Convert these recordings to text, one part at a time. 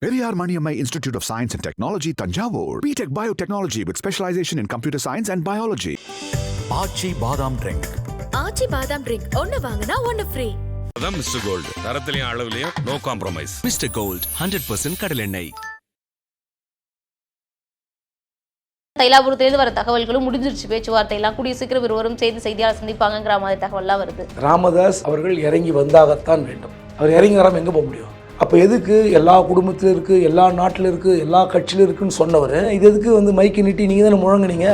Periyar Maniammai Institute of Science and Technology, Tanjavur. BTech Biotechnology with specialization in computer science and biology. ஆச்சி பாதாம் drink. ஆச்சி பாதாம் drink ஒன்னு வாங்குனா ஒன்னு free. அதான் Mister Gold, தரத்திலையும் அளவுலையும் நோ காம்ப்ரமைஸ். மிஸ்டர் கோல்ட் 100% கடலெண்ணெய். தைலாபுரத்திலிருந்து வர தகவல்களும் முடிஞ்சிருச்சு பேச்சுவார்த்தை எல்லாம் கூடிய சீக்கிரம் இருவரும் சேர்ந்து செய்தியாளர் சந்திப்பாங்கிற மாதிரி தகவல்லாம் வருது. ராமதாஸ் அவர்கள் இறங்கி வந்தாகத்தான் வேண்டும். அவர் இறங்கி வராமல் எங்கே போக முடியும்? அப்போ எதுக்கு எல்லா குடும்பத்திலும் இருக்குது, எல்லா நாட்டில் இருக்குது, எல்லா கட்சியிலும் இருக்குன்னு சொன்னவர் இது எதுக்கு மைக்கு நீட்டி நீங்கள் தானே முழங்குனீங்க?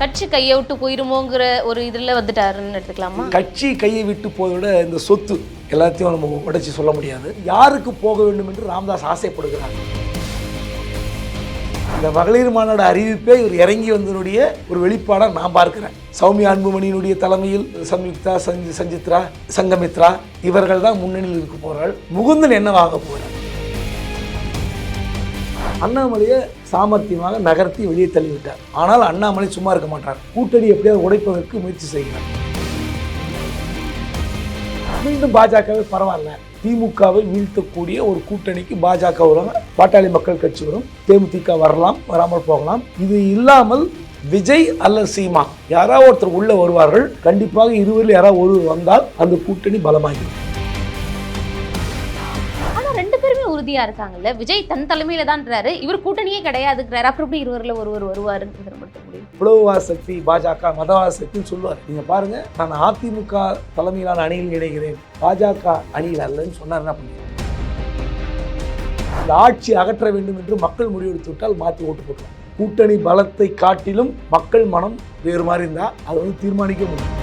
கட்சி கையை விட்டு போயிருமோங்கிற ஒரு இதில் வந்துட்டாருன்னு எடுத்துக்கலாமா? கட்சி கையை விட்டு போவதை விட இந்த சொத்து எல்லாத்தையும் நம்ம உடைச்சி சொல்ல முடியாது. யாருக்கு போக வேண்டும் என்று ராமதாஸ் ஆசைப்படுகிறார். இந்த மகளிர் மாநாடு அறிவிப்பே இவர் இறங்கி வந்தனுடைய ஒரு வெளிப்பாடாக நான் பார்க்கிறேன். சௌமியா அன்புமணியினுடைய தலைமையில் சம்யுக்தா, சஞ்சித்ரா, சங்கமித்ரா இவர்கள் தான் முன்னணியில் இருக்க போகிறார்கள். முகுந்தன் என்னவாக போகிறார்? அண்ணாமலையை சாமர்த்தியமாக நகர்த்தி வெளியே தள்ளிவிட்டார். ஆனால் அண்ணாமலை சும்மா இருக்க மாட்டார். கூட்டணி எப்படியாவது உடைப்பதற்கு முயற்சி செய்கிறார். மீண்டும் பாஜகவே பரவாயில்ல, திமுகவை வீழ்த்தக்கூடிய ஒரு கூட்டணிக்கு பாஜக வருவாங்க, பாட்டாளி மக்கள் கட்சி வரும், தேமுதிக வரலாம், வராமல் போகலாம். இது இல்லாமல் விஜய் அல்லது சீமா யாராவது ஒருத்தர் உள்ள வருவார்கள். கண்டிப்பாக இருவரில் யாராவது ஒருவர் வந்தால் அந்த கூட்டணி பலமாகிடும். ஆனா ரெண்டு பேருமே உறுதியா இருக்காங்கல்ல. விஜய் தன் தலைமையில தான்றாரு, இவர் கூட்டணியே கிடையாதுங்கிறாரு. அப்புறம் எப்படி இருவரில் ஒருவர் வருவாருன்னு முடியும். உளவுவாத சக்தி பாஜக மதவாத சக்தின்னு சொல்லுவார். நீங்க பாருங்க, நான் அதிமுக தலைமையிலான அணியில் இணைகிறேன், பாஜக அணியில் அல்லன்னு சொன்னார். என்ன பண்ணுங்க? இந்த ஆட்சி அகற்ற வேண்டும் என்று மக்கள் முடிவெடுத்து விட்டால் மாற்றி ஓட்டு போட்டுருவாங்க. கூட்டணி பலத்தை காட்டிலும் மக்கள் மனம் வேறு மாதிரி இருந்தால் அதை தீர்மானிக்க முடியும்.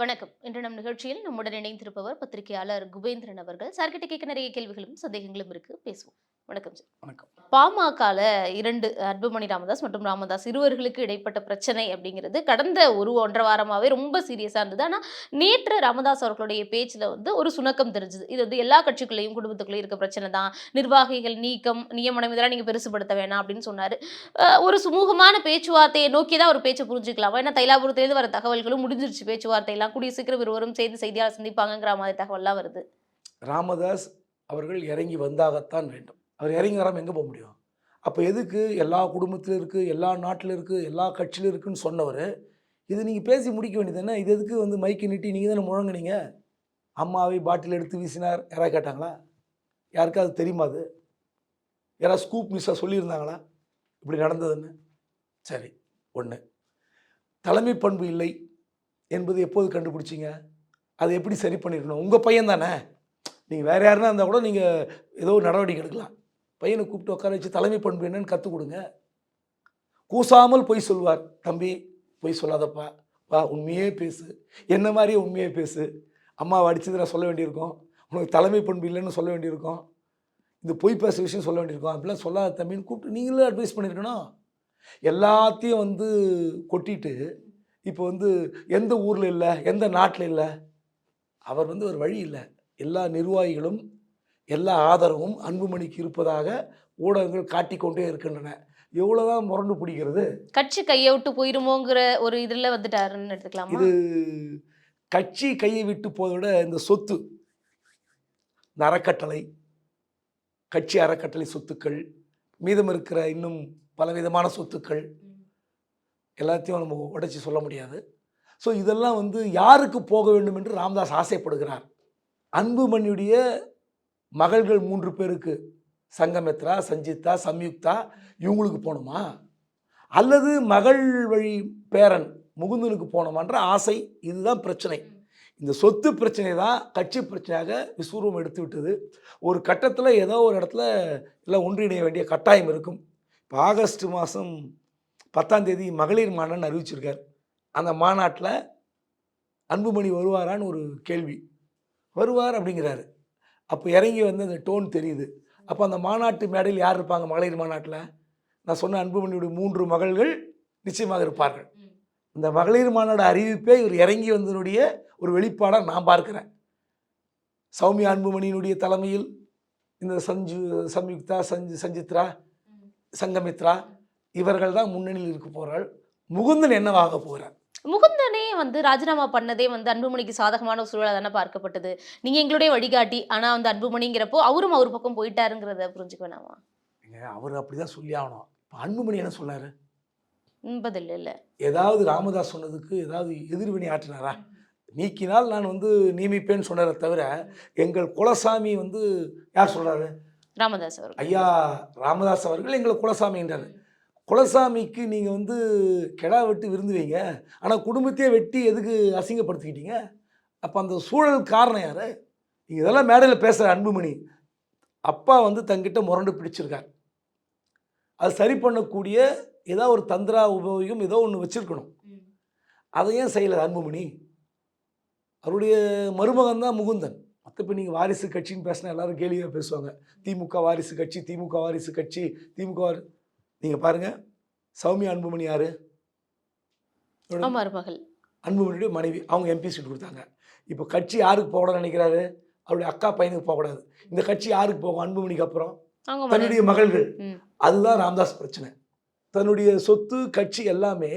வணக்கம். இன்று நம் நிகழ்ச்சியில் நம்முடன் இணைந்திருப்பவர் பத்திரிகையாளர் குபேந்திரன் அவர்கள். சார்கிட்ட கேட்க நிறைய கேள்விகளும் சந்தேகங்களும் இருக்கு, பேசுவோம். வணக்கம் சார். வணக்கம். பாமகல இரண்டு அன்புமணி ராமதாஸ் மற்றும் ராமதாஸ் இருவர்களுக்கு இடைப்பட்ட பிரச்சனை அப்படிங்கிறது கடந்த ஒன்றரை வாரமாவே ரொம்ப சீரியஸா இருந்தது. ஆனா நேற்று ராமதாஸ் அவர்களுடைய பேச்சுல ஒரு சுணக்கம் தெரிஞ்சது. இது எல்லா கட்சிக்குள்ளேயும் குடும்பத்துக்குள்ளேயும் இருக்க பிரச்சனை தான், நிர்வாகிகள் நீக்கம், நியமனம் இதெல்லாம் நீங்க பெருசுபடுத்த வேணாம் அப்படின்னு சொன்னாரு. ஒரு சுமூகமான பேச்சுவார்த்தையை நோக்கிதான் ஒரு பேச்சை புரிஞ்சுக்கலாம். ஏன்னா தைலாபுரத்திலிருந்து வர தகவல்களும் முடிஞ்சிருச்சு பேச்சுவார்த்தை எல்லாம் கூடிய சீக்கிரம் இருவரும் சேர்ந்து செய்தியாளர் சந்திப்பாங்கிற மாதிரி தகவல்லாம் வருது. ராமதாஸ் அவர்கள் இறங்கி வந்தாகத்தான் வேண்டும். அவர் இறங்கி வராமல் எங்கே போக முடியும்? அப்போ எதுக்கு எல்லா குடும்பத்திலும் இருக்குது, எல்லா நாட்டில் இருக்குது, எல்லா கட்சியிலும் இருக்குதுன்னு சொன்னவர் இது நீங்கள் பேசி முடிக்க வேண்டியது தானே? இது எதுக்கு மைக்கு நீட்டி நீங்கள் தானே முழங்குனீங்க? அம்மாவை பாட்டில் எடுத்து வீசினார் யாராவது கேட்டாங்களா? யாருக்காவது தெரியுமா? அது யாராவது ஸ்கூப் மிஸ்ஸாக சொல்லியிருந்தாங்களா இப்படி நடந்ததுன்னு? சரி, ஒன்று தலைமை பண்பு இல்லை என்பது எப்போது கண்டுபிடிச்சிங்க? அதை எப்படி சரி பண்ணியிருக்கணும்? உங்கள் பையன் தானே, நீங்கள் வேறு யாருன்னா இருந்தால் கூட நீங்கள் ஏதோ நடவடிக்கை எடுக்கலாம். பையனை கூப்பிட்டு உட்கார வச்சு தலைமை பண்பு என்னன்னு கற்றுக் கொடுங்க. கூசாமல் பொய் சொல்வார். தம்பி பொய் சொல்லாதப்பா, வா உண்மையே பேசு, என்ன மாதிரியே உண்மையே பேசு. அம்மாவை அடிச்சது நான் சொல்ல வேண்டியிருக்கோம், உனக்கு தலைமை பண்பு இல்லைன்னு சொல்ல வேண்டியிருக்கோம், இந்த பொய் பேச விஷயம் சொல்ல வேண்டியிருக்கோம். அப்படிலாம் சொல்லாத தம்பின்னு கூப்பிட்டு நீங்களே அட்வைஸ் பண்ணியிருக்கணும். எல்லாத்தையும் கொட்டிட்டு இப்போ எந்த ஊரில் இல்லை, எந்த நாட்டில் இல்லை, அவர் ஒரு வழி இல்லை. எல்லா நிர்வாகிகளும் எல்லா ஆதரவும் அன்புமணிக்கு இருப்பதாக ஊடகங்கள் காட்டிக்கொண்டே இருக்கின்றன. எவ்வளோதான் முரண்டு பிடிக்கிறது? கட்சி கையை விட்டு போயிருமோங்கிற ஒரு இதில் வந்துட்டாருன்னு எடுத்துக்கலாமா? இது கட்சி கையை விட்டு போவதை விட இந்த சொத்து, இந்த அறக்கட்டளை, கட்சி அறக்கட்டளை சொத்துக்கள், மீதம் இருக்கிற இன்னும் பலவிதமான சொத்துக்கள் எல்லாத்தையும் நம்ம உடைச்சி சொல்ல முடியாது. ஸோ இதெல்லாம் யாருக்கு போக வேண்டும் என்று ராமதாஸ் ஆசைப்படுகிறார். அன்புமணியுடைய மகள்கள் 3 பேருக்கு, சங்கமித்ரா, சஞ்சிதா, சம்யுக்தா இவங்களுக்கு போகணுமா, அல்லது மகள் வழி பேரன் முகுந்தனுக்கு போகணுமான்ற ஆசை. இதுதான் பிரச்சனை. இந்த சொத்து பிரச்சனை தான் கட்சி பிரச்சனையாக விஸ்வரூபம் எடுத்து விட்டது. ஒரு கட்டத்தில் ஏதோ ஒரு இடத்துல எல்லாம் ஒன்றிணைய வேண்டிய கட்டாயம் இருக்கும். இப்போ ஆகஸ்ட் மாதம் 10ஆம் தேதி மகளிர் மாநாடு அறிவிச்சிருக்கார். அந்த மாநாட்டில் அன்புமணி வருவாரான்னு ஒரு கேள்வி. வருவார் அப்படிங்கிறாரு. அப்போ இறங்கி அந்த டோன் தெரியுது. அப்போ அந்த மாநாட்டு மேடையில் யார் இருப்பாங்க? மகளிர் மாநாட்டில் நான் சொன்ன அன்புமணியுடைய 3 மகள்கள் நிச்சயமாக இருப்பார்கள். இந்த மகளிர் மாநாடு அறிவிப்பே இவர் இறங்கி வந்தனுடைய ஒரு வெளிப்பாடாக நான் பார்க்கிறேன். சௌமியா அன்புமணியினுடைய தலைமையில் இந்த சம்யுக்தா, சஞ்சித்ரா, சங்கமித்ரா இவர்கள் தான் முன்னணியில் இருக்க போகிறாள். முகுந்தன் என்னவாக போகிறார்? முகுந்தனே வந்து ராஜினாமா பண்ணதே வந்து அன்புமணிக்கு சாதகமான ஒரு சூழலா தானே பார்க்கப்பட்டது. நீங்க எங்களுடைய வழிகாட்டி, ஆனா வந்து அன்புமணிங்கிறப்போ அவரும் அவர் பக்கம் போயிட்டாருங்கிறத புரிஞ்சுக்க வேணாமா? அவர் அப்படிதான் சொல்லி ஆகணும். இப்போ அன்புமணி என்ன சொன்னாரு? பதில் இல்ல. ஏதாவது ராமதாஸ் சொன்னதுக்கு ஏதாவது எதிர்வினை ஆற்றினாரா? நீக்கினால் நான் வந்து நியமிப்பேன்னு சொன்னாரே தவிர, எங்கள் குலசாமி வந்து யார் சொல்றாரு? ராமதாஸ் அவர்கள். ஐயா ராமதாஸ் அவர்கள் எங்களை குலசாமின்றாரு. குலசாமிக்கு நீங்கள் வந்து கெடா வெட்டி விருந்து வைங்க, ஆனால் குடும்பத்தையே வெட்டி எதுக்கு அசிங்கப்படுத்திக்கிட்டீங்க? அப்போ அந்த சூழல் காரணம் யார்? நீங்கள் இதெல்லாம் மேடையில் பேசுகிற அன்புமணி அப்பா வந்து தங்கிட்ட முரண்டு பிடிச்சிருக்கார். அது சரி பண்ணக்கூடிய ஏதோ ஒரு தந்திரா உபயோகம் ஏதோ ஒன்று வச்சுருக்கணும். அதை ஏன் செய்யலை அன்புமணி? அவருடைய மருமகன் தான் முகுந்தன். மற்றப்போ நீங்கள் வாரிசு கட்சின்னு பேசினா எல்லாரும் கேலியாக பேசுவாங்க. திமுக வாரிசு கட்சி, திமுக வாரிசு கட்சி, திமுக நீங்கள் பாருங்கள், சௌமியா அன்புமணி யார்? மருமகள். அன்புமணியுடைய மனைவி. அவங்க எம்பி சீட் கொடுத்தாங்க. இப்போ கட்சி யாருக்கு போகணும்னு நினைக்கிறாரு? அவருடைய அக்கா பையனுக்கு போகக்கூடாது. இந்த கட்சி யாருக்கு போகும்? அன்புமணிக்கு அப்புறம் தன்னுடைய மகள்கள். அதுதான் ராமதாஸ் பிரச்சனை. தன்னுடைய சொத்து கட்சி எல்லாமே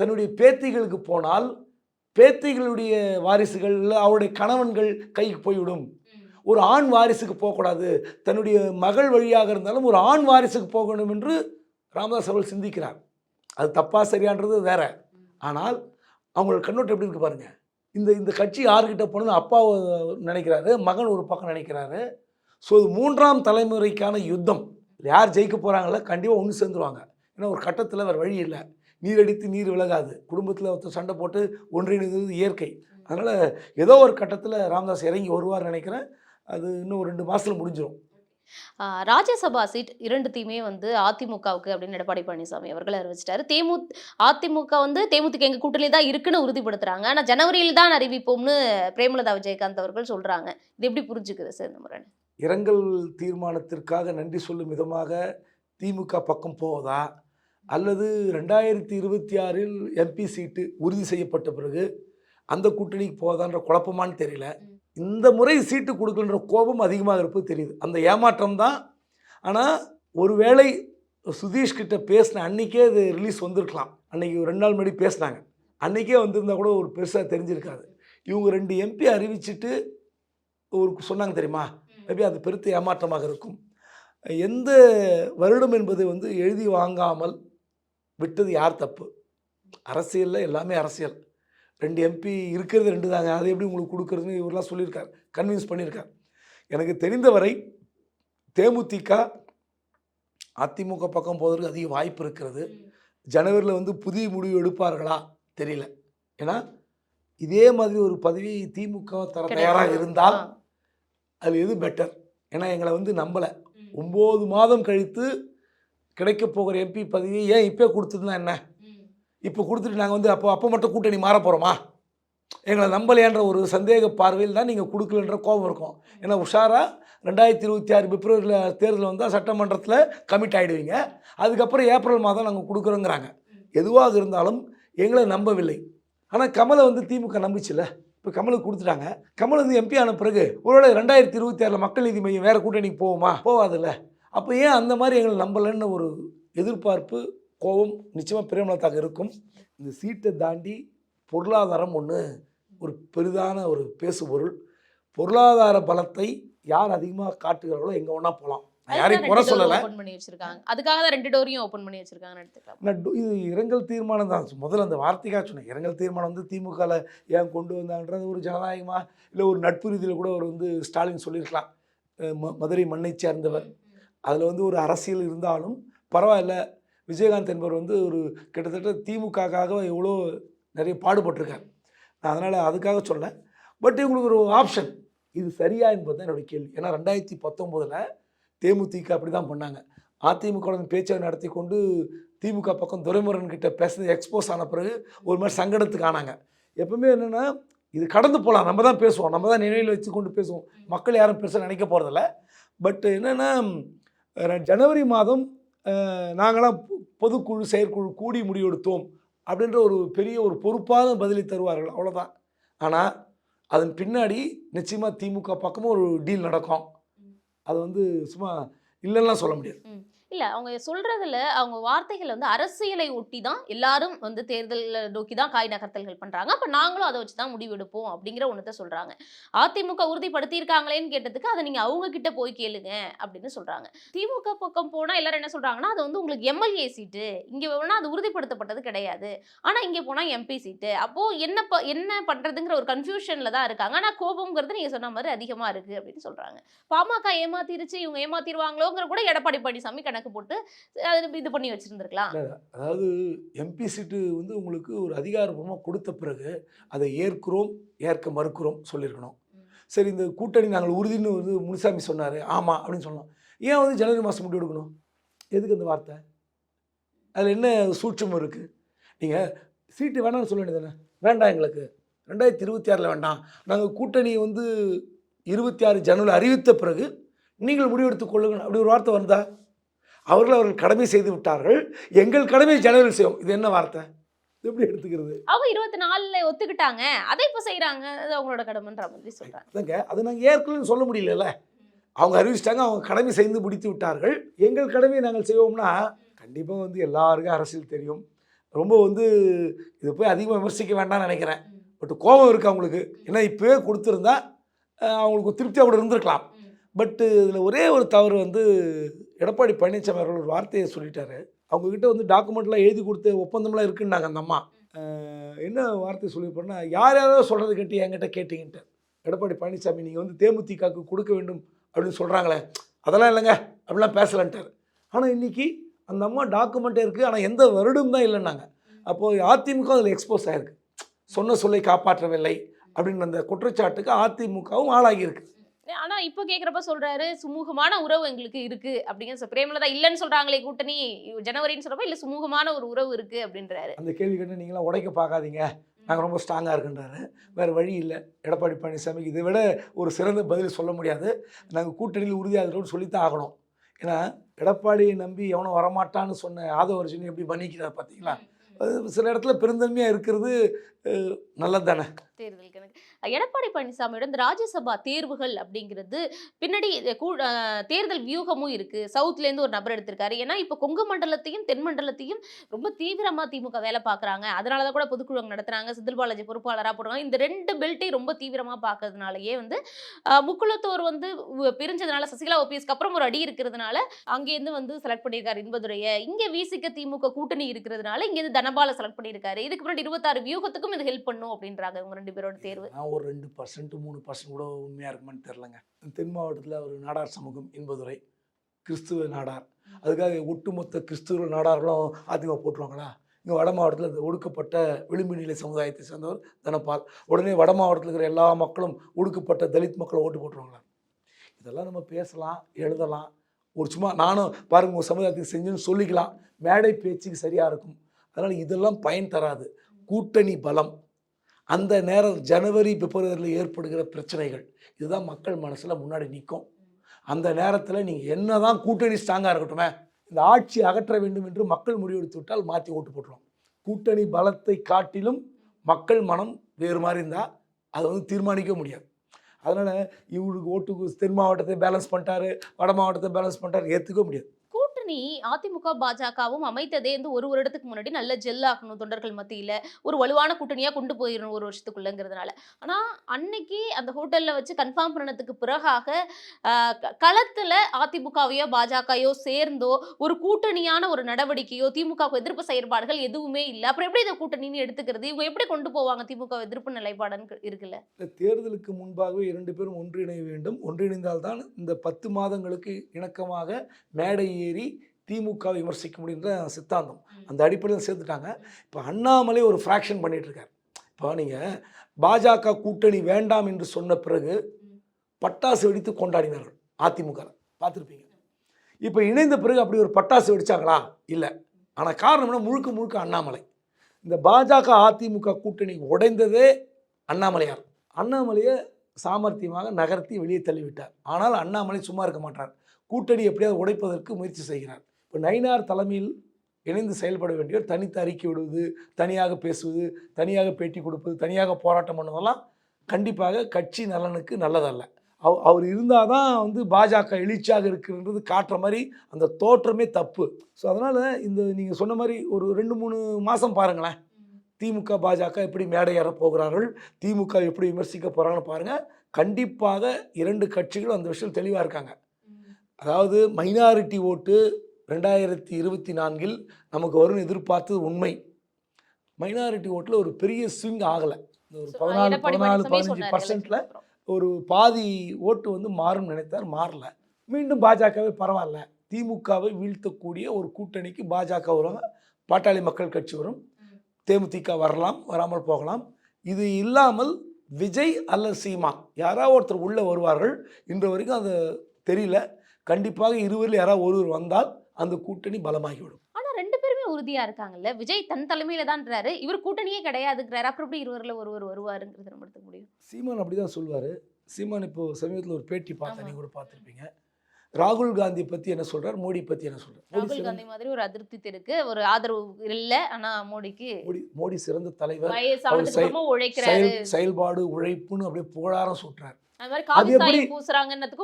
தன்னுடைய பேத்திகளுக்கு போனால் பேத்திகளுடைய வாரிசுகள் இல்லை அவருடைய கணவன்கள் கைக்கு போய்விடும். ஒரு ஆண் வாரிசுக்கு போகக்கூடாது. தன்னுடைய மகள் வழியாக இருந்தாலும் ஒரு ஆண் வாரிசுக்கு போகணும் என்று ராமதாஸ் அவர்கள் சிந்திக்கிறார். அது தப்பா சரியான்றது வேற. ஆனால் அவங்களோட கண்ணோட்டம் எப்படி இருக்கு பாருங்க. இந்த கட்சி யார்கிட்ட போனது? அப்பா நினைக்கிறாரு, மகன் ஒரு பக்கம் நினைக்கிறாரு. ஸோ இது மூன்றாம் தலைமுறைக்கான யுத்தம். யார் ஜெயிக்க போகிறாங்களோ கண்டிப்பாக ஒன்று சேர்ந்துருவாங்க. ஏன்னா ஒரு கட்டத்தில் வேறு வழி இல்லை. நீர் அடித்து நீர் விலகாது. குடும்பத்தில் ஒருத்தர் சண்டை போட்டு ஒன்றிணைந்தது இயற்கை. அதனால் ஏதோ ஒரு கட்டத்தில் ராமதாஸ் இறங்கி வருவார் நினைக்கிறேன். அது இன்னும் ஒரு 2 மாதத்தில் முடிஞ்சிடும். ராஜ்யசபா சீட் 2த்தையுமே வந்து அதிமுகவுக்கு அப்படின்னு எடப்பாடி பழனிசாமி அவர்கள் அறிவிச்சிட்டாரு. அதிமுக வந்து தேமுதிக எங்க கூட்டணி தான் இருக்குன்னு உறுதிப்படுத்துறாங்க. ஆனா ஜனவரியில் தான் அறிவிப்போம்னு பிரேமலதா விஜயகாந்த் அவர்கள் சொல்றாங்க. இது எப்படி புரிஞ்சுக்குது சார் இந்த முறை? இரங்கல் தீர்மானத்திற்காக நன்றி சொல்லும் விதமாக திமுக பக்கம் போவதா, அல்லது 2026இல் எம்பி சீட்டு உறுதி செய்யப்பட்ட பிறகு அந்த கூட்டணிக்கு போவதான்ற குழப்பமானு தெரியல. இந்த முறை சீட்டு கொடுக்கலன்ற கோபம் அதிகமாக இருப்பது தெரியுது. அந்த ஏமாற்றம் தான். ஆனால் ஒருவேளை சுதீஷ் கிட்ட பேசின அன்றைக்கே அது ரிலீஸ் வந்திருக்கலாம். அன்றைக்கி 2 நாள் முன்னாடி பேசினாங்க. அன்றைக்கே வந்திருந்தால் கூட ஒரு பெருசாக தெரிஞ்சிருக்காது. இவங்க 2 எம்பி அறிவிச்சிட்டு ஒரு சொன்னாங்க தெரியுமா? மேபி அது பெருத்த ஏமாற்றமாக இருக்கும். எந்த வருடம் என்பது வந்து எழுதி வாங்காமல் விட்டது யார் தப்பு? அரசியலில் எல்லாமே அரசியல். 2 எம்பி இருக்கிறது 2 தாங்க. அதை எப்படி உங்களுக்கு கொடுக்குறதுன்னு இவரெலாம் சொல்லியிருக்கார், கன்வின்ஸ் பண்ணியிருக்கார். எனக்கு தெரிந்தவரை தேமுதிக அதிமுக பக்கம் போவதற்கு அதிக வாய்ப்பு இருக்கிறது. ஜனவரியில் வந்து புதிய முடிவு எடுப்பார்களா தெரியல. ஏன்னா இதே மாதிரி ஒரு பதவி திமுக தர தயாராக இருந்தால் அது எது பெட்டர்? ஏன்னா எங்களை வந்து நம்பலை. 9 மாதம் கழித்து கிடைக்க போகிற எம்பி பதவியை ஏன் இப்போ கொடுத்ததுன்னா என்ன? இப்போ கொடுத்துட்டு நாங்கள் வந்து அப்போ மட்டும் கூட்டணி மாற போகிறோமா? எங்களை நம்பலையான்ற ஒரு சந்தேக பார்வையில் தான் நீங்கள் கொடுக்கலன்ற கோபம் இருக்கும். ஏன்னா உஷாராக 2026 பிப்ரவரியில் தேர்தல் வந்தால் சட்டமன்றத்தில் கமிட் ஆகிடுவீங்க. அதுக்கப்புறம் ஏப்ரல் மாதம் நாங்கள் கொடுக்குறோங்கிறாங்க. எதுவாக இருந்தாலும் எங்களை நம்பவில்லை. ஆனால் கமலை வந்து திமுக நம்பிச்சில்ல. இப்போ கமலுக்கு கொடுத்துட்டாங்க. கமல் வந்து எம்பி ஆன பிறகு ஒருவேளை 2026 மக்கள் நீதி மையம் வேறு கூட்டணிக்கு போகுமா? போகாதில்ல. அப்போ ஏன் அந்த மாதிரி எங்களை நம்பலைன்னு ஒரு எதிர்பார்ப்பு, கோபம் நிச்சயமாக பிரேமலதாக்கு இருக்கும். இந்த சீட்டை தாண்டி பொருளாதாரம் ஒன்று ஒரு பெரிதான ஒரு பேசுபொருள். பொருளாதார பலத்தை யார் அதிகமாக காட்டுகிறார்களோ எங்கே ஒன்றா போகலாம். யாரையும் குறை சொல்லலை. அதுக்காக தான் 2 டோரையும் ஓப்பன் பண்ணி வச்சிருக்காங்கன்னு எடுத்துக்கலாம். இது இரங்கல் தீர்மானம் தான். முதல்ல அந்த வார்த்தைக்காக சொன்னேன். இரங்கல் தீர்மானம் வந்து திமுகவில் ஏன் கொண்டு வந்தாங்கன்றது ஒரு ஜனநாயகமாக இல்லை ஒரு நட்பு ரீதியில் கூட அவர் வந்து ஸ்டாலின் சொல்லியிருக்கலாம். மதுரை மண்ணை சேர்ந்தவர். அதில் வந்து ஒரு அரசியல் இருந்தாலும் பரவாயில்ல. விஜயகாந்த் என்பவர் வந்து ஒரு கிட்டத்தட்ட திமுகக்காக எவ்வளோ நிறைய பாடுபட்டிருக்கார். நான் அதனால் அதுக்காக சொன்னேன். பட் இவங்களுக்கு ஒரு ஆப்ஷன். இது சரியா என்பது தான் என்னுடைய கேள்வி. ஏன்னா 2019 தேமுதிக அப்படி தான் பண்ணாங்க. அதிமுகவுடன் பேச்சை நடத்தி கொண்டு திமுக பக்கம் துரைமுருகன் கிட்ட பேசுறது எக்ஸ்போஸ் ஆன பிறகு ஒரு மாதிரி சங்கடத்துக்கு ஆனாங்க. எப்பவுமே என்னென்னா இது கடந்து போகலாம், நம்ம தான் பேசுவோம், நம்ம தான் நினைவில் வச்சு கொண்டு பேசுவோம். மக்கள் யாரும் பெருசாக நினைக்க போகிறதில்ல. பட் என்னென்னா ஜனவரி மாதம் நாங்களாம் பொதுக்குழு செயற்குழு கூடி முடிவெடுத்தோம் அப்படின்ற ஒரு பெரிய ஒரு பொறுப்பான பதிலை தருவார்கள், அவ்வளோதான். ஆனால் அதன் பின்னாடி நிச்சயமாக திமுக பக்கமும் ஒரு டீல் நடக்கும். அது வந்து சும்மா இல்லைன்னா சொல்ல முடியாது. இல்ல அவங்க சொல்றதுல அவங்க வார்த்தைகள் வந்து அரசியலை ஒட்டி தான் எல்லாரும் வந்து தேர்தல் நோக்கி தான் காய் நகர்த்தல்கள் பண்றாங்க. அப்ப நாங்களும் அதை வச்சு தான் முடிவெடுப்போம் அப்படிங்கிற ஒண்ணத்தை சொல்றாங்க. அதிமுக உறுதிப்படுத்தி இருக்காங்களேன்னு கேட்டதுக்கு அதை நீங்க அவங்க கிட்ட போய் கேளுங்க அப்படின்னு சொல்றாங்க. திமுக பக்கம் போனா எல்லாரும் என்ன சொல்றாங்கன்னா அது வந்து உங்களுக்கு எம்எல்ஏ சீட்டு, இங்க வேணா அது உறுதிப்படுத்தப்பட்டது கிடையாது, ஆனா இங்க போனா எம்பி சீட்டு. அப்போ என்ன பண்றதுங்கிற ஒரு கன்ஃபியூஷன்ல தான் இருக்காங்க. ஆனா கோபம்ங்கிறது நீங்க சொன்ன மாதிரி அதிகமா இருக்கு அப்படின்னு சொல்றாங்க. பாமக ஏமாத்திருச்சு, இவங்க ஏமாத்திடுவாங்களோங்கிற கூட எடப்பாடி பழனிசாமி கணக்கு போட்டு இது பண்ணி வச்சிருந்திருக்கலாம். அதாவது எம்பி சீட்டு வந்து உங்களுக்கு ஒரு அதிகாரப்பூர்வமாக கொடுத்த பிறகு அதை ஏற்க மறுக்கிறோம் சொல்லியிருக்கணும். சரி, இந்த கூட்டணி நாங்கள் உறுதின்னு வந்து முனுசாமி சொன்னார், ஆமாம் அப்படின்னு சொல்லலாம். ஏன் வந்து ஜனவரி மாதம் முடிவு எடுக்கணும்? எதுக்கு அந்த வார்த்தை? அதில் என்ன சூட்சம் இருக்குது? நீங்கள் சீட்டு வேணாம்னு சொல்ல வேண்டியதானே? வேண்டாம், எங்களுக்கு 2026 வேண்டாம், நாங்கள் கூட்டணி வந்து 26 ஜனவரி அறிவித்த பிறகு நீங்கள் முடிவெடுத்துக் கொள்ளுங்கள் அப்படி ஒரு வார்த்தை வந்தா? அவர்கள் கடமை செய்து விட்டார்கள், எங்கள் கடமை ஜனவரி செய்வோம். இது என்ன வார்த்தை? எப்படி எடுத்துக்கிறது? அவங்க 24 ஒத்துக்கிட்டாங்க, அதை இப்போ செய்கிறாங்க, அது அவங்களோட கடமைன்ற மாதிரி சொல்கிறாங்க. அதுங்க, அதை நாங்கள் ஏற்கனவே சொல்ல முடியல. அவங்க அறிவிச்சிட்டாங்க, அவங்க கடமை செய்து முடித்து விட்டார்கள், எங்கள் கடமையை நாங்கள் செய்வோம்னா கண்டிப்பாக வந்து எல்லாருக்கும் அரசியல் தெரியும். ரொம்ப வந்து இதை போய் அதிகமாக விமர்சிக்க வேண்டாம்னு நினைக்கிறேன். பட் கோபம் இருக்குது அவங்களுக்கு. ஏன்னா இப்போவே கொடுத்துருந்தா அவங்களுக்கு திருப்தியாக கூட இருந்திருக்கலாம். பட்டு இதில் ஒரே ஒரு தவறு வந்து எடப்பாடி பழனிசாமி அவர்கள் ஒரு வார்த்தையை சொல்லிட்டாரு. அவங்கக்கிட்ட வந்து டாக்குமெண்ட்லாம் எழுதி கொடுத்து ஒப்பந்தம்லாம் இருக்குன்னாங்க அந்த அம்மா. என்ன வார்த்தை சொல்லியிருப்போன்னா, யாரோ சொல்கிறது கேட்டு என்கிட்ட கேட்டிங்கன்ட்டு. எடப்பாடி பழனிசாமி நீங்கள் வந்து தேமுதிகக்கு கொடுக்க வேண்டும் அப்படின்னு சொல்கிறாங்களே, அதெல்லாம் இல்லைங்க அப்படிலாம் பேசலன்ட்டார். ஆனால் இன்றைக்கி அந்த அம்மா டாக்குமெண்ட்டே இருக்குது, ஆனால் எந்த வருடம் தான் இல்லைன்னாங்க. அப்போது அதிமுக அதில் எக்ஸ்போஸ் ஆகிருக்கு, சொன்ன சொல்லை காப்பாற்றவில்லை அப்படின்னு அந்த குற்றச்சாட்டுக்கு அதிமுகவும் ஆளாகியிருக்கு. ஆனா இப்போ கேக்குறப்ப சொல்றாரு சுமூகமான உறவு எங்களுக்கு இருக்கு அப்படிங்கிற. பிரேமலதா இல்லைன்னு சொல்றாங்களே கூட்டணி ஜனவரின்னு சொல்றப்ப இல்ல சுமூகமான ஒரு உறவு இருக்கு அப்படின்றாரு. அந்த கேள்வி கேட்டு நீங்களாம் உடைக்க பார்க்காதீங்க, நாங்கள் ரொம்ப ஸ்ட்ராங்காக இருக்குன்றாரு. வேறு வழி இல்லை, எடப்பாடி பழனிசாமிக்கு இதை விட ஒரு சிறந்த பதில் சொல்ல முடியாது. நாங்கள் கூட்டணியில் உறுதியாக இருக்கிறோம்னு சொல்லித்தான் ஆகணும். ஏன்னா எடப்பாடியை நம்பி எவனும் வரமாட்டான்னு சொன்ன ஆதவர்ஜுனி எப்படி பண்ணிக்கிறார் பார்த்தீங்களா? அது சில இடத்துல பெருந்தன்மையாக இருக்கிறது நல்லது தானே. தேர்தலுக்கு எடப்பாடி பழனிசாமியோட இந்த ராஜ்யசபா தேர்வுகள் அப்படிங்கிறது பின்னாடி தேர்தல் வியூகமும் இருக்கு. சவுத்லேருந்து ஒரு நபர் எடுத்திருக்காரு. ஏன்னா இப்போ கொங்கு மண்டலத்தையும் தென் மண்டலத்தையும் ரொம்ப தீவிரமாக திமுக வேலை பார்க்குறாங்க. அதனால தான் கூட பொதுக்குழு நடத்துறாங்க, செந்தில் பாலாஜி பொறுப்பாளராக போடுறாங்க. இந்த 2 பெல்ட்டையும் ரொம்ப தீவிரமாக பார்க்கறதுனாலயே வந்து முக்குளத்தோர் வந்து பிரிஞ்சதுனால சசிகலா ஓபிஎஸ்க்கு அப்புறம் ஒரு அடி இருக்கிறதுனால அங்கேருந்து வந்து செலக்ட் பண்ணியிருக்காரு இன்பதுரையை. இங்கே விசிக திமுக கூட்டணி இருக்கிறதுனால இங்கேருந்து தனபால செலக்ட் பண்ணியிருக்காரு. இதுக்கு முன்னாடி 26 வியூகத்துக்கும் இது ஹெல்ப் பண்ணும் அப்படின்றாங்க இவங்க 2 பேரோட தேர்வு. ஒரு 2% 3% கூட உண்மையாக இருக்குமான்னு தெரிலங்க. தென் மாவட்டத்தில் ஒரு நாடார் சமூகம் இன்பதுரை கிறிஸ்துவ நாடார், அதுக்காக ஒட்டுமொத்த கிறிஸ்துவ நாடார்களும் அதிமுக போட்டுருவாங்களா? இங்கே வட மாவட்டத்தில் இந்த ஒடுக்கப்பட்ட விளிம்பு நிலை சமுதாயத்தை சேர்ந்தவர் தனபால், உடனே வட மாவட்டத்தில் இருக்கிற எல்லா மக்களும் ஒடுக்கப்பட்ட தலித் மக்களை ஓட்டு போட்டுருவாங்களா? இதெல்லாம் நம்ம பேசலாம், எழுதலாம். ஒரு சும்மா நானும் பாருங்கள் உங்கள் சமுதாயத்துக்கு செஞ்சுன்னு சொல்லிக்கலாம், மேடை பேச்சுக்கு சரியாக இருக்கும். அதனால் இதெல்லாம் பயன் தராது. கூட்டணி பலம், அந்த நேரம் ஜனவரி பிப்ரவரியில் ஏற்படுகிற பிரச்சனைகள், இதுதான் மக்கள் மனசில் முன்னாடி நிற்கும். அந்த நேரத்தில் நீங்கள் என்ன தான் கூட்டணி ஸ்ட்ராங்காக இருக்கட்டுமே, இந்த ஆட்சி அகற்ற வேண்டும் என்று மக்கள் முடிவெடுத்து விட்டால் மாற்றி ஓட்டு போட்டுருவோம். கூட்டணி பலத்தை காட்டிலும் மக்கள் மனம் வேறு மாதிரி இருந்தால் அதை வந்து தீர்மானிக்க முடியாது. அதனால் இவருக்கு ஓட்டுக்கு தென் மாவட்டத்தை பேலன்ஸ் பண்ணிட்டாரு, வட மாவட்டத்தை பேலன்ஸ் பண்ணிட்டாரு, ஏற்றுக்க முடியாது. கூட்டணி அதிமுக பாஜகவும் அமைத்ததே வந்து ஒரு வருடத்துக்கு முன்னாடி நல்ல ஜெல் ஆகணும், தொண்டர்கள் மத்தியில ஒரு வலுவான கூட்டணியா கொண்டு போயிடணும் ஒரு வருஷத்துக்குள்ளங்கிறதுனால. ஆனா அன்னைக்கு அந்த ஹோட்டல்ல வச்சு கன்ஃபார்ம் பண்ணதுக்கு பிறகாக களத்துல அதிமுகவையோ பாஜகையோ சேர்ந்தோ ஒரு கூட்டணியான ஒரு நடவடிக்கையோ திமுக எதிர்ப்பு செயற்பாடுகள் எதுவுமே இல்லை. அப்புறம் எப்படி இந்த கூட்டணின்னு எடுத்துக்கிறது? இவங்க எப்படி கொண்டு போவாங்க திமுக எதிர்ப்பு நிலைப்பாடுன்னு இருக்குல்ல? தேர்தலுக்கு முன்பாகவே 2 பேரும் ஒன்றிணைய வேண்டும். ஒன்றிணைந்தால்தான் இந்த 10 மாதங்களுக்கு இணக்கமாக மேடை ஏறி திமுக விமர்சிக்க முடியுன்ற சித்தாந்தம். அந்த அடிப்படையில் சேர்த்துட்டாங்க. இப்போ அண்ணாமலை ஒரு ஃப்ராக்ஷன் பண்ணிட்டு இருக்கார். இப்போ நீங்கள் பாஜக கூட்டணி வேண்டாம் என்று சொன்ன பிறகு பட்டாசு வெடித்து கொண்டாடினார்கள் அதிமுக, பார்த்துருப்பீங்க. இப்போ இணைந்த பிறகு அப்படி ஒரு பட்டாசு வெடிச்சாங்களா? இல்லை. ஆனால் காரணம் என்ன? முழுக்க முழுக்க அண்ணாமலை. இந்த பாஜக அதிமுக கூட்டணி உடைந்ததே அண்ணாமலையார். அண்ணாமலையை சாமர்த்தியமாக நகர்த்தி வெளியே தள்ளிவிட்டார். ஆனால் அண்ணாமலை சும்மா இருக்க மாட்டார், கூட்டணி எப்படியாவது உடைப்பதற்கு முயற்சி செய்கிறார். இப்போ நயினார் தலைமையில் இணைந்து செயல்பட வேண்டியவர் தனித்து அறிக்கை விடுவது, தனியாக பேசுவது, தனியாக பேட்டி கொடுப்பது, தனியாக போராட்டம் பண்ணுவதெல்லாம் கண்டிப்பாக கட்சி நலனுக்கு நல்லதல்ல. அவர் இருந்தால் தான் வந்து பாஜக எழுச்சியாக இருக்குன்றது காட்டுற மாதிரி அந்த தோற்றமே தப்பு. ஸோ அதனால் இந்த நீங்கள் சொன்ன மாதிரி ஒரு 2-3 மாதம் பாருங்களேன், திமுக பாஜக எப்படி மேடை ஏற போகிறார்கள், திமுக எப்படி விமர்சிக்க போகிறாங்கன்னு பாருங்கள். கண்டிப்பாக 2 கட்சிகளும் அந்த விஷயம் தெளிவாக இருக்காங்க. அதாவது மைனாரிட்டி ஓட்டு 2024 நமக்கு வரும்னு எதிர்பார்த்தது உண்மை. மைனாரிட்டி ஓட்டில் ஒரு பெரிய ஸ்விங் ஆகலை. ஒரு 14-15% ஒரு பாதி ஓட்டு வந்து மாறும் நினைத்தார், மாறல. மீண்டும் பாஜகவே பரவாயில்ல, திமுகவை வீழ்த்தக்கூடிய ஒரு கூட்டணிக்கு பாஜக வருவாங்க, பாட்டாளி மக்கள் கட்சி வரும், தேமுதிக வரலாம், வராமல் போகலாம். இது இல்லாமல் விஜய் அல்லது சீமான் யாராவது ஒருத்தர் உள்ளே வருவார்கள். இன்று வரைக்கும் அது தெரியல. கண்டிப்பாக இருவரில் யாராவது ஒருவர் வந்தால் அந்த கூட்டணி பலமாகிவிடும். ஆனால் 2 பேருமே உறுதியாக இருக்காங்கல்ல. விஜய் தன் தலைமையில் தான்றாரு, இவர் கூட்டணியே கிடையாதுங்கிறாரு. அப்புறம் எப்படி இருவரில் ஒருவர் வருவாருங்கிறது நம்ம எடுத்துக்க முடியும்? சீமான் அப்படி தான் சொல்லுவார். சீமான் இப்போ சமீபத்தில் ஒரு பேட்டி பார்த்தேன், நீங்கள் கூட பார்த்துருப்பீங்க. ராகுல் காந்தி பற்றி என்ன சொல்கிறார், மோடி பற்றி என்ன சொல்கிறார்? ராகுல் காந்தி மாதிரி ஒரு அதிருப்தி இருக்கு, ஒரு ஆதரவு இல்லை. ஆனால் மோடி சிறந்த தலைவர், உழைக்கிறாரு, செயல்பாடு உழைப்புன்னு அப்படியே புகழாரம் சுட்டுறார். அது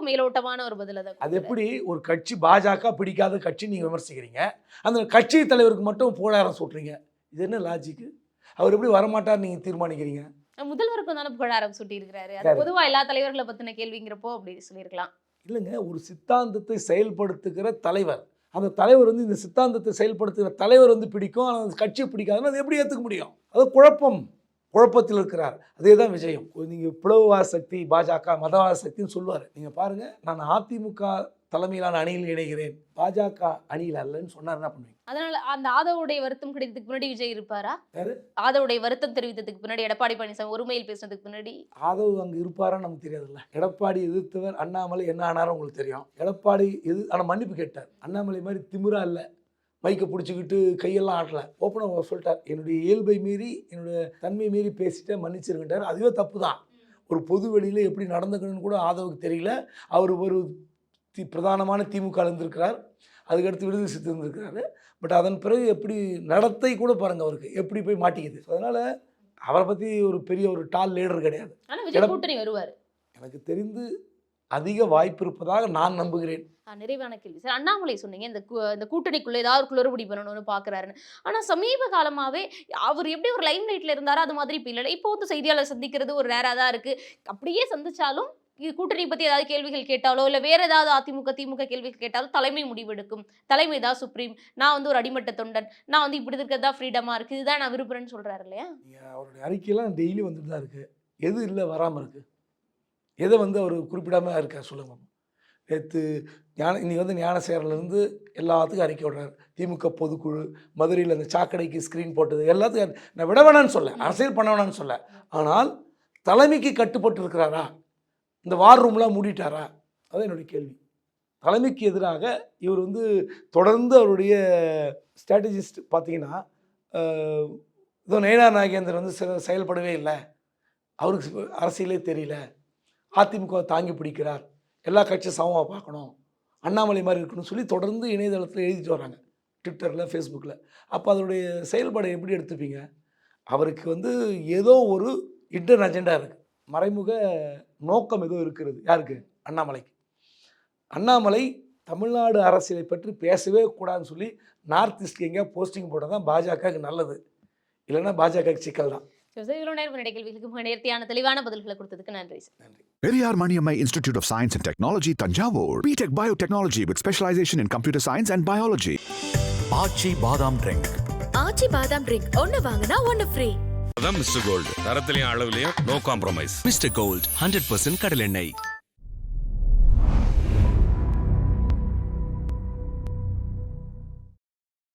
மேலோட்டமான ஒரு பதில். அது எப்படி ஒரு கட்சி பாஜக பிடிக்காத கட்சி நீங்க விமர்சிக்கிறீங்க, அந்த கட்சி தலைவருக்கு மட்டும் புகழாரம் சுட்டுறீங்க? இது என்ன லாஜிக்கு? அவர் எப்படி வரமாட்டார் நீங்க தீர்மானிக்கிறீங்க? முதல்வருக்கும் தானே புகழாரம் சுட்டி இருக்கிறாரு. அது பொதுவா எல்லா தலைவர்களை பத்தின கேள்விங்கிறப்போ அப்படி சொல்லியிருக்கலாம். இல்லைங்க, ஒரு சித்தாந்தத்தை செயல்படுத்துகிற தலைவர், அந்த தலைவர் வந்து இந்த சித்தாந்தத்தை செயல்படுத்துகிற தலைவர் வந்து பிடிக்கும், ஆனால் அந்த கட்சியை பிடிக்காதுன்னு அது எப்படி ஏற்றுக்க முடியும்? அது குழப்பத்தில் இருக்கிறார். அதே தான் விஜயம். நீங்கள் பிளவுவாத சக்தி பாஜக, மதவாத சக்தின்னு சொல்லுவார். நீங்கள் பாருங்கள், நான் அதிமுக தலைமையிலான அணியில் இணைகிறேன், பாஜக அணியில் அல்லன்னு சொன்னார், என்ன பண்ணுவீங்க? அதனால அந்த ஆதவுடைய வருத்தம் கிடைத்ததுக்கு முன்னாடி விஜய் இருப்பாரா? ஆதவுடைய வருத்தம் தெரிவித்ததுக்கு பின்னாடி எடப்பாடி பழனிசாமி ஒருமையில் பேசுனதுக்கு முன்னாடி ஆதவ் அங்கே இருப்பாரான்னு நமக்கு தெரியாதுல்ல. எடப்பாடி எதிர்த்தவர் அண்ணாமலை என்ன ஆனாரும் உங்களுக்கு தெரியும். எடப்பாடி ஆனால் மன்னிப்பு கேட்டார். அண்ணாமலை மாதிரி திமிரா இல்லை, மைக்கை பிடிச்சிக்கிட்டு கையெல்லாம் ஆட்டலை, ஓப்பனாக சொல்லிட்டார், என்னுடைய இயல்பை மீறி என்னுடைய தன்மை மீறி பேசிட்டேன், மன்னிச்சிருக்கிட்டார். அதுவே தப்பு தான். ஒரு பொது வெளியில் எப்படி நடந்துக்கணும்னு கூட ஆதவுக்கு தெரியல. அவர் ஒரு பிரதானமான திமுக இருந்திருக்கிறார், அதுக்கடுத்து விடுதலை சித்து இருந்திருக்கிறாரு. பட் அதன் பிறகு எப்படி நடத்தை கூட பாருங்கள் அவருக்கு எப்படி போய் மாட்டிக்குது. அதனால் அவரை பற்றி ஒரு பெரிய ஒரு டால் லீடர் கிடையாது. எனக்கு தெரிந்து அதிக வாய்ப்பு இருப்பதாக நான் நம்புகிறேன். நிறைவான கேள்வி சார், அண்ணாமலை சொன்னீங்க இந்த கூட்டணிக்குள்ள ஏதாவது குளறுபடி பண்ணணும்னு பாக்குறாருன்னு. ஆனா சமீப காலமாவே அவர் எப்படி ஒரு லைம் லைட்ல இருந்தாரோ அது மாதிரி இப்போ இல்லை. இப்போ வந்து செய்தியாளர் சந்திக்கிறது ஒரு ரேரா தான் இருக்கு. அப்படியே சந்திச்சாலும் கூட்டணி பத்தி ஏதாவது கேள்விகள் கேட்டாலோ இல்லை வேற ஏதாவது அதிமுக திமுக கேள்விகள் கேட்டாலும் தலைமை முடிவெடுக்கும், தலைமை தான் சுப்ரீம், நான் வந்து ஒரு அடிமட்ட தொண்டன், நான் வந்து இப்படி இருக்கிறதா ஃப்ரீடமா இருக்கு, இதுதான் நான் விரும்புறேன்னு சொல்றாரு இல்லையா? அவருடைய அறிக்கையெல்லாம் டெய்லி வந்துட்டு தான் இருக்கு. எது இல்லை வராமல் இருக்கு, எதை வந்து அவர் குறிப்பிடாமல் இருக்கா சொல்லுங்க. நேற்று இன்னைக்கு வந்து ஞானசேகரிலேருந்து எல்லாத்துக்கும் அறிக்கை விடுறாரு. திமுக பொதுக்குழு மதுரையில் அந்த சாக்கடைக்கு ஸ்க்ரீன் போட்டது எல்லாத்துக்கும் நான் விட வேணான்னு சொல்ல, அரசியல் பண்ண வேணான்னு சொல்ல. ஆனால் தலைமைக்கு கட்டுப்பட்டு இருக்கிறாரா, இந்த வார் ரூம்லாம் மூடிட்டாரா, அதுதான் என்னுடைய கேள்வி. தலைமைக்கு எதிராக இவர் வந்து தொடர்ந்து அவருடைய ஸ்ட்ராட்டஜிஸ்ட் பார்த்தீங்கன்னா, இதோ நயனார் நாகேந்திரன் வந்து செயல்படவே இல்லை, அவருக்கு அரசியலே தெரியல, அதிமுக தாங்கி பிடிக்கிறார், எல்லா கட்சியும் சமமாக பார்க்கணும், அண்ணாமலை மாதிரி இருக்கணும்னு சொல்லி தொடர்ந்து இணையதளத்தில் எழுதிட்டு வராங்க, ட்விட்டரில் ஃபேஸ்புக்கில். அப்போ அதனுடைய செயல்பாடை எப்படி எடுத்துப்பீங்க? அவருக்கு வந்து ஏதோ ஒரு இன்டர்ன் அஜெண்டா இருக்குது, மறைமுக நோக்கம் ஏதோ இருக்கிறது. யாருக்கு? அண்ணாமலைக்கு. அண்ணாமலை தமிழ்நாடு அரசியலை பற்றி பேசவே கூடாதுன்னு சொல்லி நார்த் ஈஸ்ட்க்கு எங்கேயா போஸ்டிங் போட்டால் தான் பாஜகவுக்கு நல்லது, இல்லைன்னா பாஜக சிக்கல் தான். தெளிவான பதில்களை கொடுத்ததுக்கு நன்றி. Periyar Maniammai Institute of Science and Technology, Tanjavur. BTech Biotechnology with specialization in computer science and biology. ஆச்சி பாதாம் ட்ரிங்க். ஆச்சி பாதாம் ட்ரிங்க் ஒன்னு வாங்குனா ஒன்னு ஃப்ரீ. அதான் மிஸ்டர் கோல்டு, தரத்திலையும் அளவுலையும் நோ காம்ப்ரமைஸ். மிஸ்டர் கோல்ட் 100% கடலெண்ணெய்.